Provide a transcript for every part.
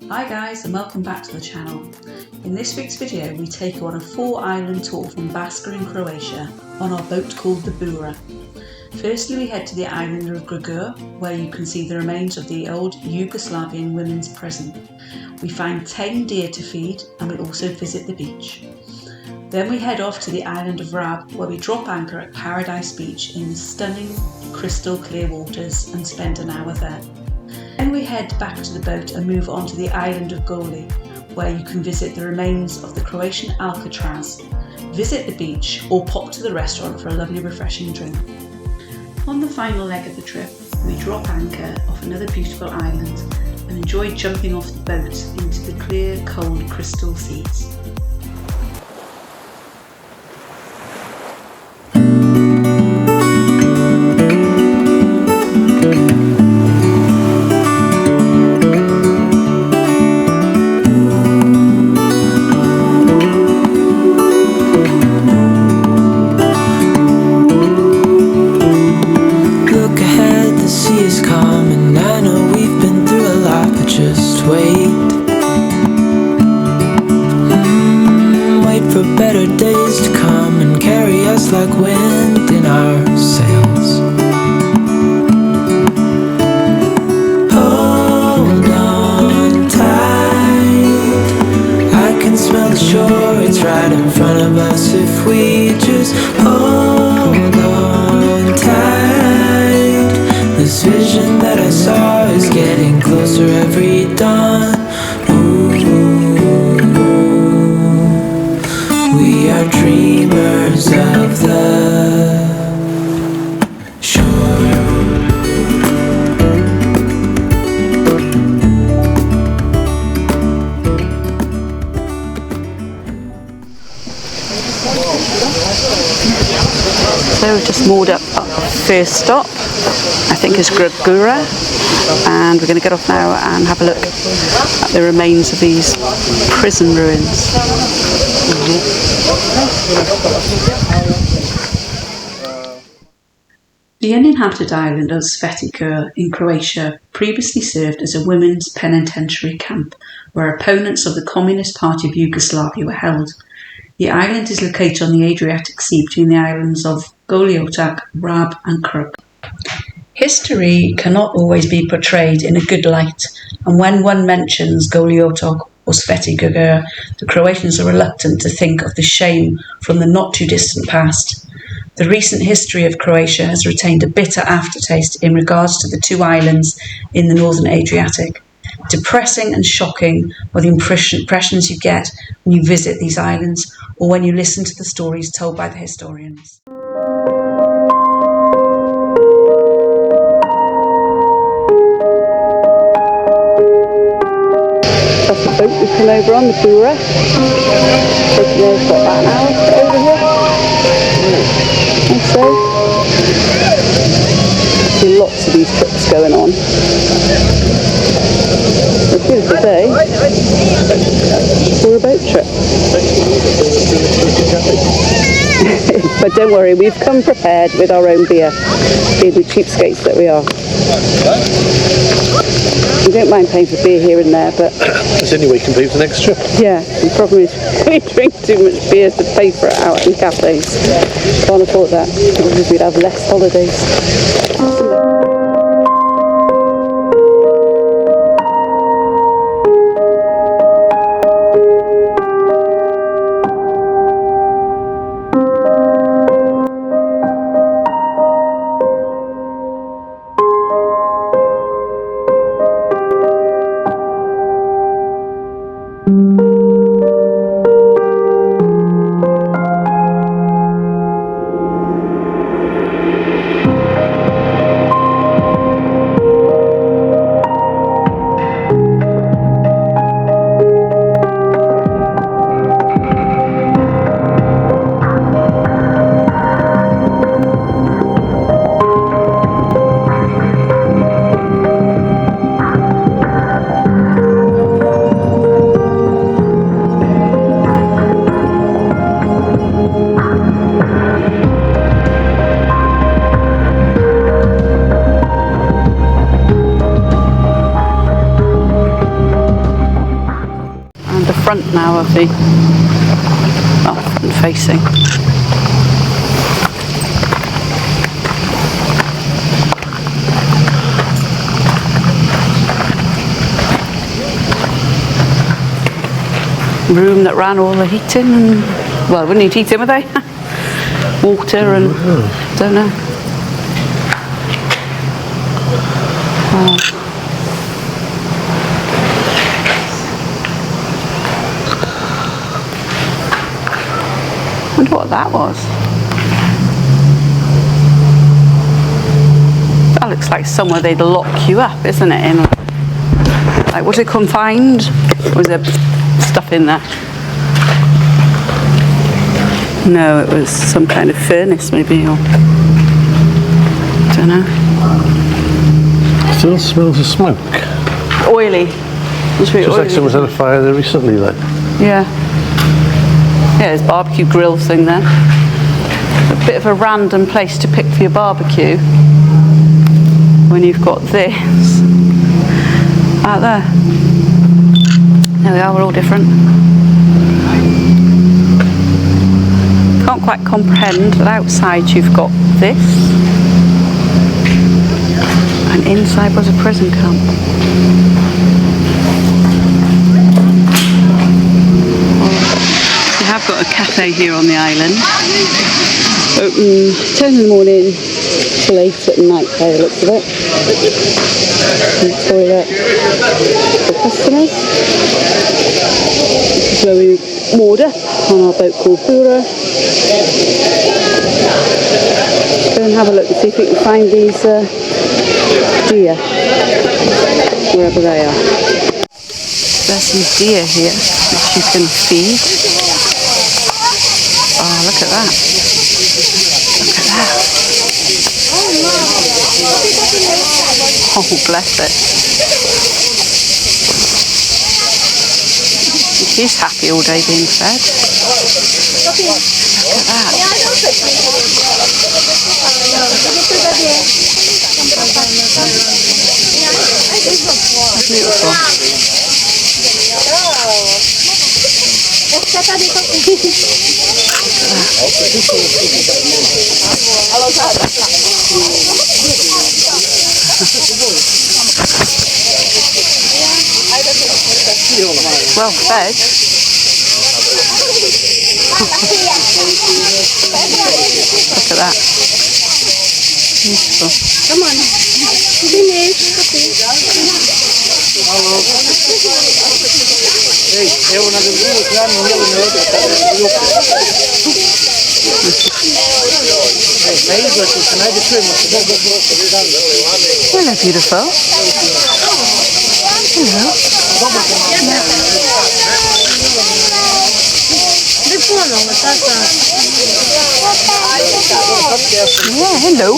Hi guys and welcome back to the channel. In this week's video we take you on a 4-island tour from Baska in Croatia on our boat called the Bura. Firstly we head to the island of Grgur where you can see the remains of the old Yugoslavian women's prison. We find tame deer to feed and we also visit the beach. Then we head off to the island of Rab where we drop anchor at Paradise Beach in the stunning crystal clear waters and spend an hour there. Then we head back to the boat and move on to the island of Goli, where you can visit the remains of the Croatian Alcatraz, visit the beach or pop to the restaurant for a lovely refreshing drink. On the final leg of the trip, we drop anchor off another beautiful island and enjoy jumping off the boat into the clear, cold crystal seas. For better days to come and carry us like wind in our sails. Hold on tight, I can smell the shore, it's right in front of us if we just hold on tight. This vision that I saw is getting closer every dawn. We are dreamers of the shore. So we've just moored up at the first stop, I think is Grgur, and we're going to get off now and have a look at the remains of these prison ruins. The uninhabited island of Sveti in Croatia previously served as a women's penitentiary camp where opponents of the Communist Party of Yugoslavia were held. The island is located on the Adriatic Sea between the islands of Goli Otok, Rab and Grgur. History cannot always be portrayed in a good light, and when one mentions Goli Otok or Sveti Grgur, the Croatians are reluctant to think of the shame from the not too distant past. The recent history of Croatia has retained a bitter aftertaste in regards to the two islands in the northern Adriatic. Depressing and shocking are the impressions you get when you visit these islands or when you listen to the stories told by the historians. That's the boat we come over on, the Bura. It's got about an hour over here. And so, see lots of these trips going on. It's a beautiful day for a boat trip. But don't worry, we've come prepared with our own beer, being the cheapskates that we are. We don't mind paying for beer here and there, but that's the only way you can pay for the next trip. Yeah, the problem is we drink too much beer to pay for it out in cafes. Can't afford that, because we'd have less holidays. the front now of the, well, front facing. Room that ran all the heating and, well, it wouldn't need heating, would they? Water and, don't know. Wow. I wonder what that was. That looks like somewhere they'd lock you up, isn't it? In, like, was it confined? Or was there stuff in there? No, it was some kind of furnace maybe, or I don't know. Still smells of smoke. Oily. It's really Just oily. like someone's had a fire there recently, like. Yeah. Yeah, there's a barbecue grill thing there. A bit of a random place to pick for your barbecue when you've got this out there. There we are, we're all different. Can't quite comprehend that outside you've got this and inside was a prison camp. We have got a cafe here on the island. Open 10 in the morning till 8 at night by the looks of it. And toilet for customers. This is where we moored up on our boat called Bura. Go and have a look and see if we can find these deer, wherever they are. There's some deer here which you can feed. Oh, look at that. Look at that. Oh, bless it. He's happy all day being fed. Look at that. Beautiful. Well fed. Look at that. Beautiful. Come on. Finish. Hello, beautiful. Hello. Yeah, hello.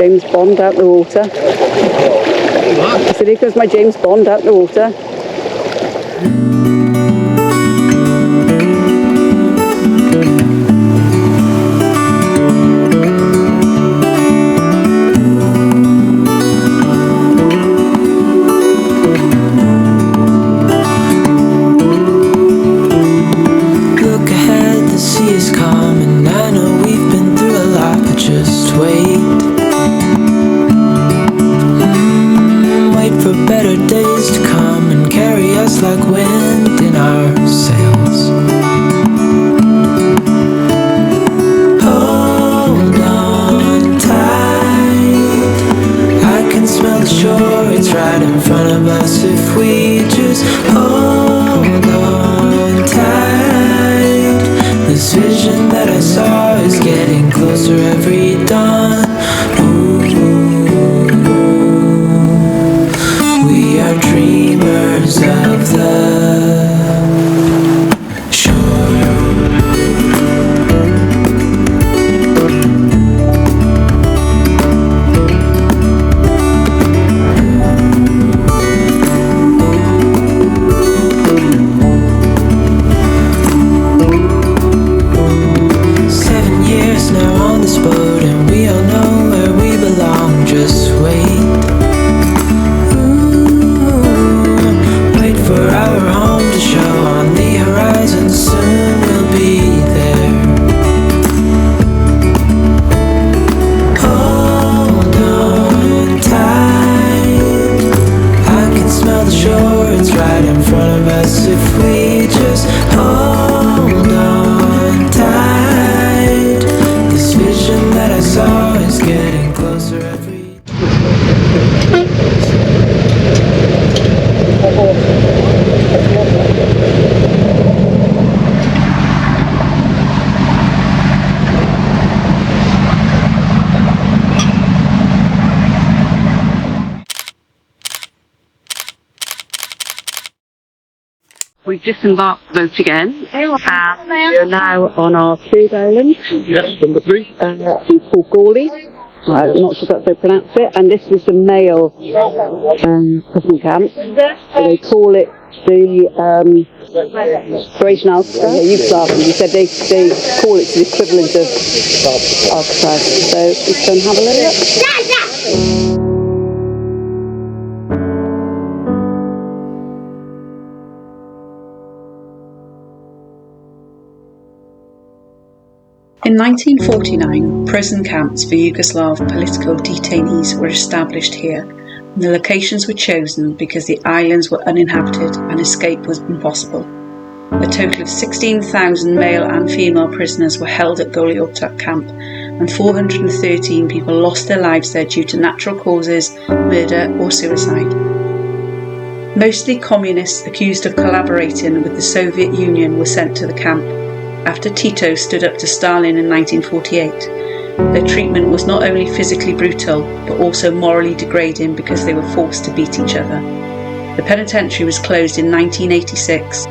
James Bond out the water. I said, here goes my James Bond out the water. Like wind in our sails. Hold on tight, I can smell the shore, it's right in front of us. If we just hold on tight, this vision that I saw is getting closer every dawn. We are dreamers of the We've disembarked the boat again, and we're now on our third island. Yes, number 3. It's called Goli. I'm not sure that's how to pronounce it. And this is the male prison camp. So they call it the Croatian Yugoslav. You said they call it the equivalent of Alcatraz. So let's go and have a look. In 1949, prison camps for Yugoslav political detainees were established here, and the locations were chosen because the islands were uninhabited and escape was impossible. A total of 16,000 male and female prisoners were held at Goli Otok camp, and 413 people lost their lives there due to natural causes, murder or suicide. Mostly communists accused of collaborating with the Soviet Union were sent to the camp. After Tito stood up to Stalin in 1948, their treatment was not only physically brutal, but also morally degrading because they were forced to beat each other. The penitentiary was closed in 1986.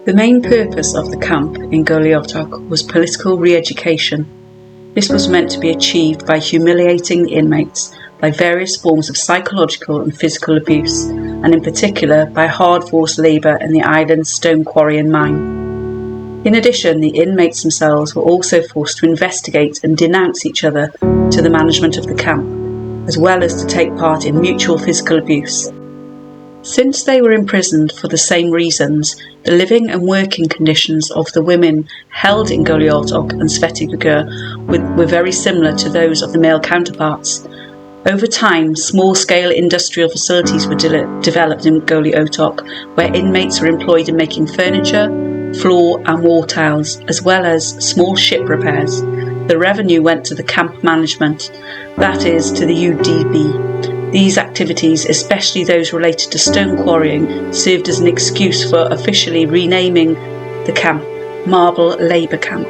The main purpose of the camp in Goli Otok was political re-education. This was meant to be achieved by humiliating the inmates by various forms of psychological and physical abuse, and in particular by hard forced labour in the island's stone quarry and mine. In addition, the inmates themselves were also forced to investigate and denounce each other to the management of the camp, as well as to take part in mutual physical abuse. Since they were imprisoned for the same reasons, The living and working conditions of the women held in Goli Otok and Sveti Grgur were very similar to those of the male counterparts. Over time, small-scale industrial facilities were developed in Goli Otok, where inmates were employed in making furniture, floor and wall tiles, as well as small ship repairs. The revenue went to the camp management, that is, to the UDB. These activities, especially those related to stone quarrying, served as an excuse for officially renaming the camp Marble Labour Camp.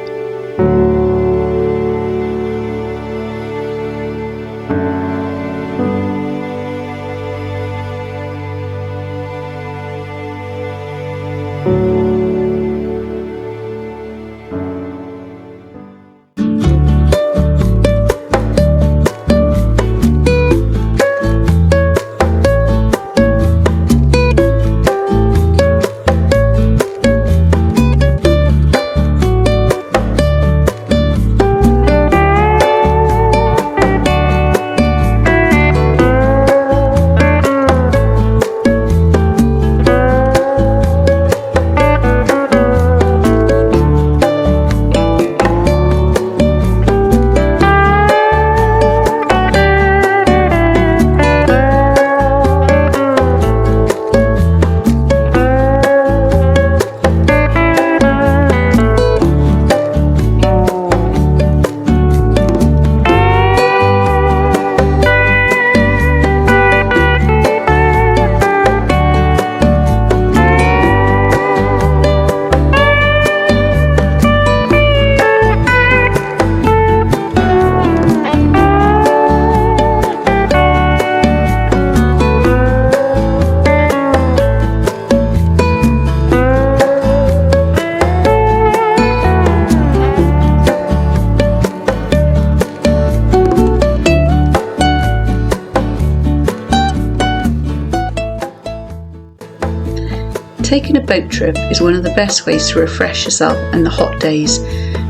Taking a boat trip is one of the best ways to refresh yourself in the hot days.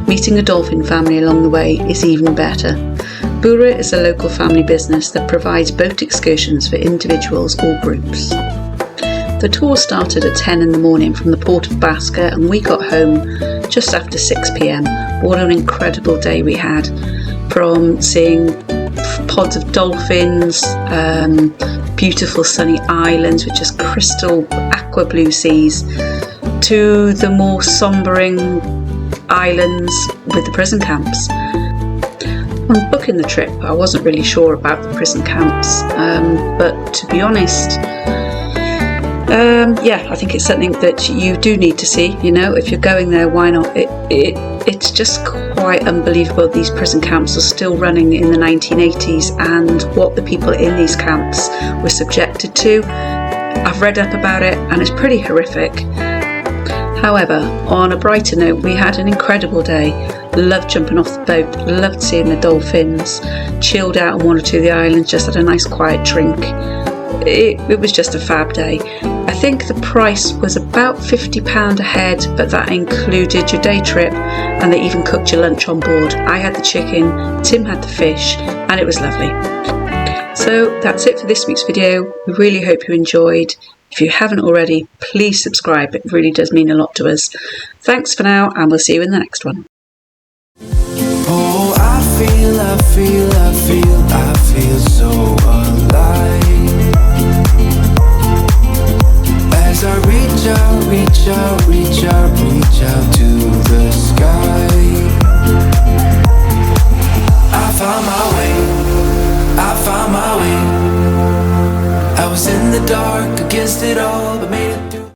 Meeting a dolphin family along the way is even better. Bura is a local family business that provides boat excursions for individuals or groups. The tour started at 10 in the morning from the port of Baska and we got home just after 6 p.m. What an incredible day we had, from seeing pods of dolphins, beautiful sunny islands with just crystal aqua blue seas, to the more sombering islands with the prison camps. On booking the trip, I wasn't really sure about the prison camps, but to be honest, I think it's something that you do need to see. You know, if you're going there, why not? It's just quite unbelievable. These prison camps are still running in the 1980s, and what the people in these camps were subjected to. I've read up about it, and it's pretty horrific. However, on a brighter note, we had an incredible day. Loved jumping off the boat, loved seeing the dolphins, chilled out on one or two of the islands, just had a nice quiet drink. It was just a fab day. I think the price was about £50 a head, but that included your day trip, and they even cooked your lunch on board. I had the chicken, Tim had the fish, and it was lovely. So that's it for this week's video. We really hope you enjoyed. If you haven't already, please subscribe. It really does mean a lot to us. Thanks for now, and we'll see you in the next one. Oh, I feel so alive. As I reach out to the sky. I found my way. I was in the dark against it all, but made